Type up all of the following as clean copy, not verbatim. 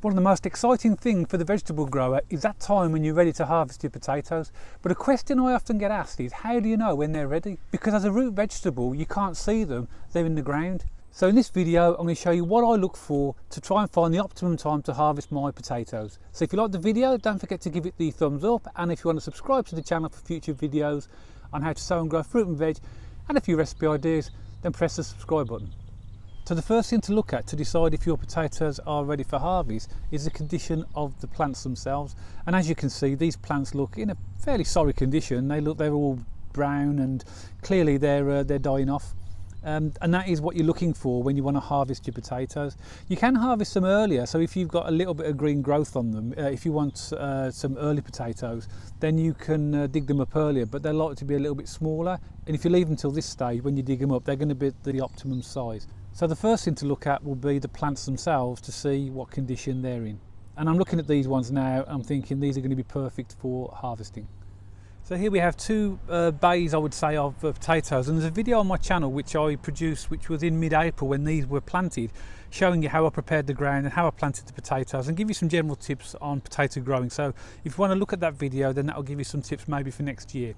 One of the most exciting things for the vegetable grower is that time when you're ready to harvest your potatoes. But a question I often get asked is, how do you know when they're ready? Because as a root vegetable, you can't see them, they're in the ground. So in this video, I'm going to show you what I look for to try and find the optimum time to harvest my potatoes. So if you like the video, don't forget to give it the thumbs up. And if you want to subscribe to the channel for future videos on how to sow and grow fruit and veg, and a few recipe ideas, then press the subscribe button. So the first thing to look at to decide if your potatoes are ready for harvest is the condition of the plants themselves. And as you can see, these plants look in a fairly sorry condition. They're all brown and clearly they're dying off. And that is what you're looking for when you want to harvest your potatoes. You can harvest them earlier, so if you've got a little bit of green growth on them, if you want some early potatoes, then you can dig them up earlier, but they're likely to be a little bit smaller, and if you leave them till this stage, when you dig them up, they're going to be the optimum size. So the first thing to look at will be the plants themselves to see what condition they're in. And I'm looking at these ones now, I'm thinking these are going to be perfect for harvesting. So here we have two bays, I would say, of potatoes, and there's a video on my channel which I produced, which was in mid-April when these were planted, showing you how I prepared the ground and how I planted the potatoes and give you some general tips on potato growing. So if you want to look at that video, then that will give you some tips maybe for next year.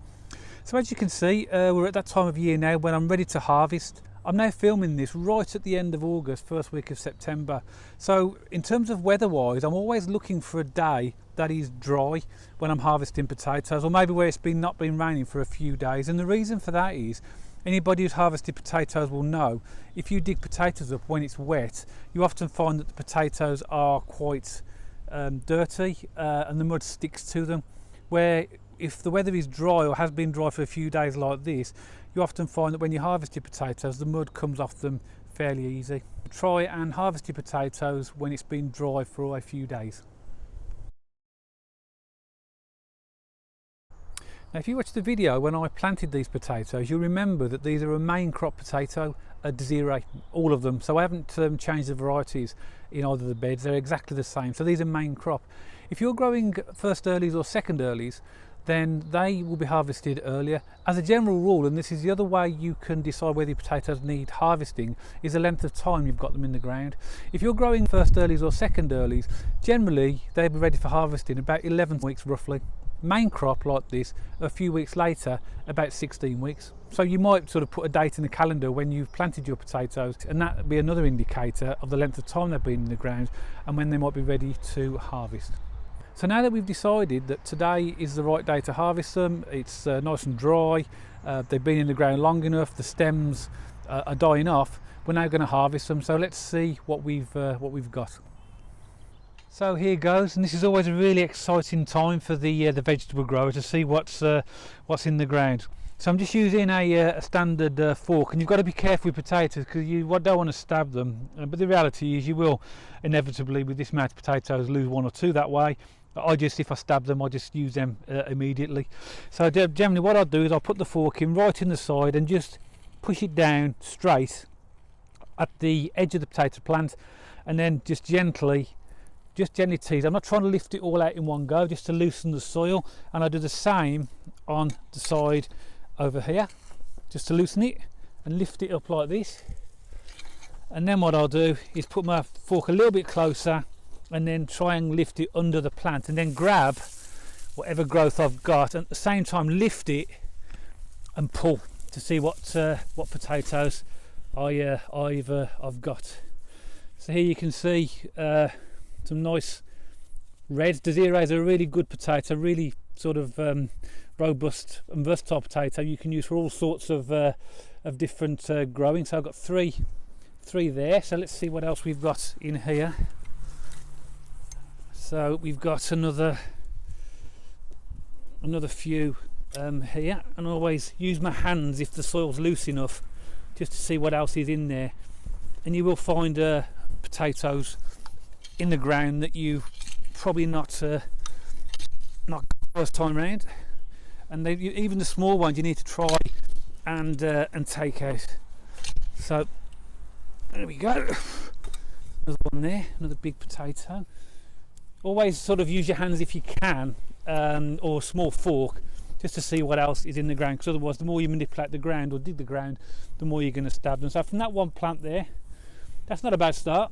So as you can see, we're at that time of year now when I'm ready to harvest. I'm now filming this right at the end of August, first week of September. So in terms of weather-wise, I'm always looking for a day that is dry when I'm harvesting potatoes, or maybe where it's not been raining for a few days. And the reason for that is, anybody who's harvested potatoes will know, if you dig potatoes up when it's wet, you often find that the potatoes are quite dirty and the mud sticks to them. Where if the weather is dry or has been dry for a few days like this, you often find that when you harvest your potatoes, the mud comes off them fairly easy. Try and harvest your potatoes when it's been dry for a few days. Now if you watch the video when I planted these potatoes, you'll remember that these are a main crop potato, a Desiree, all of them. So I haven't changed the varieties in either of the beds, they're exactly the same. So these are main crop. If you're growing first earlies or second earlies, then they will be harvested earlier. As a general rule, and this is the other way you can decide whether your potatoes need harvesting, is the length of time you've got them in the ground. If you're growing first earlies or second earlies, generally they'll be ready for harvesting about 11 weeks roughly. Main crop like this, a few weeks later, about 16 weeks. So you might sort of put a date in the calendar when you've planted your potatoes, and that would be another indicator of the length of time they've been in the ground and when they might be ready to harvest. So now that we've decided that today is the right day to harvest them, it's nice and dry, they've been in the ground long enough, the stems are dying off, we're now going to harvest them. So let's see what we've got. So here goes, and this is always a really exciting time for the vegetable grower to see what's in the ground. So I'm just using a standard fork, and you've got to be careful with potatoes because you don't want to stab them, but the reality is you will inevitably, with this amount of potatoes, lose one or two that way. If I stab them, I just use them immediately. So generally what I'll do is I'll put the fork in right in the side and just push it down straight at the edge of the potato plant, and then just gently tease. I'm not trying to lift it all out in one go, just to loosen the soil, and I do the same on the side over here, just to loosen it and lift it up like this. And then what I'll do is put my fork a little bit closer and then try and lift it under the plant, and then grab whatever growth I've got, and at the same time lift it and pull to see what potatoes I've got. So here you can see some nice red Desirees are a really good potato, really sort of robust and versatile potato you can use for all sorts of different growing. So I've got three there. So let's see what else we've got in here. So we've got another few here, and I always use my hands if the soil's loose enough just to see what else is in there. And you will find potatoes in the ground that you probably not first time round, and even the small ones you need to try and take out. So there we go, another one there, another big potato. Always sort of use your hands if you can, or a small fork, just to see what else is in the ground, because otherwise the more you manipulate the ground or dig the ground, the more you're going to stab them. So from that one plant there, that's not a bad start.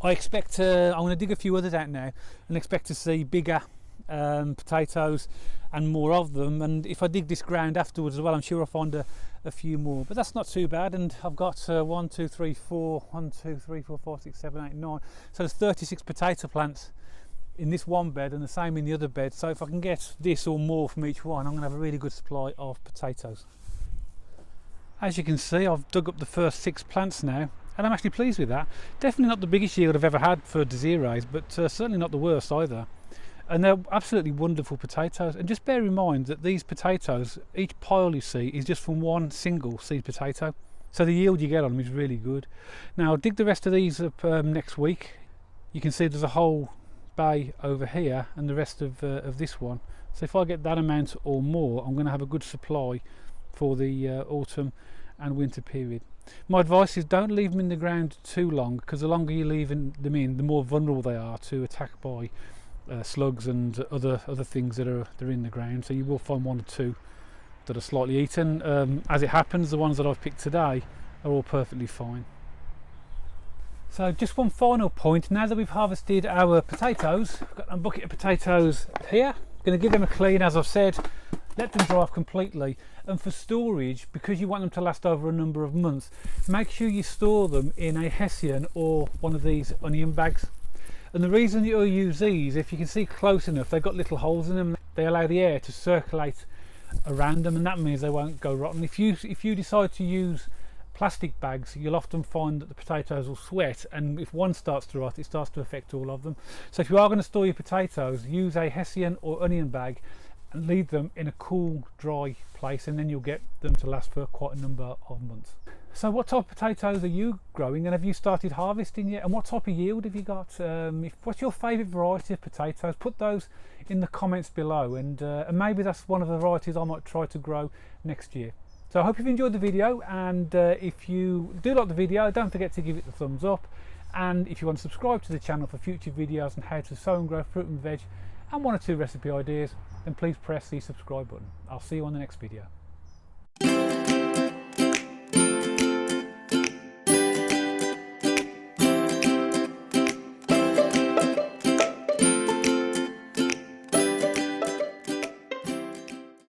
I expect I'm going to dig a few others out now and expect to see bigger potatoes and more of them, and if I dig this ground afterwards as well, I'm sure I'll find a few more, but that's not too bad. And I've got 1 2 3 4 1 2 3 4 5 6 7 8 9, so there's 36 potato plants in this one bed and the same in the other bed. So if I can get this or more from each one, I'm going to have a really good supply of potatoes. As you can see, I've dug up the first 6 plants now, and I'm actually pleased with that. Definitely not the biggest yield I've ever had for Desirees, but certainly not the worst either. And they're absolutely wonderful potatoes. And just bear in mind that these potatoes, each pile you see is just from one single seed potato, so the yield you get on them is really good. Now I'll dig the rest of these up next week. You can see there's a whole bay over here and the rest of this one, so if I get that amount or more, I'm going to have a good supply for the autumn and winter period. My advice is don't leave them in the ground too long, because the longer you leave them in, the more vulnerable they are to attack by slugs and other things that are in the ground. So you will find 1 or 2 that are slightly eaten. As it happens, the ones that I've picked today are all perfectly fine. So just one final point, now that we've harvested our potatoes, I've got a bucket of potatoes here, going to give them a clean, as I've said, let them dry off completely. And for storage, because you want them to last over a number of months, make sure you store them in a hessian or one of these onion bags. And the reason you'll use these, if you can see close enough, they've got little holes in them. They allow the air to circulate around them, and that means they won't go rotten. If you decide to use plastic bags, you'll often find that the potatoes will sweat, and if one starts to rot, it starts to affect all of them. So if you are going to store your potatoes, use a hessian or onion bag and leave them in a cool, dry place, and then you'll get them to last for quite a number of months. So what type of potatoes are you growing, and have you started harvesting yet, and what type of yield have you got? What's your favourite variety of potatoes? Put those in the comments below, and maybe that's one of the varieties I might try to grow next year. So I hope you've enjoyed the video, and if you do like the video, don't forget to give it the thumbs up, and if you want to subscribe to the channel for future videos on how to sow and grow fruit and veg and 1 or 2 recipe ideas, then please press the subscribe button. I'll see you on the next video.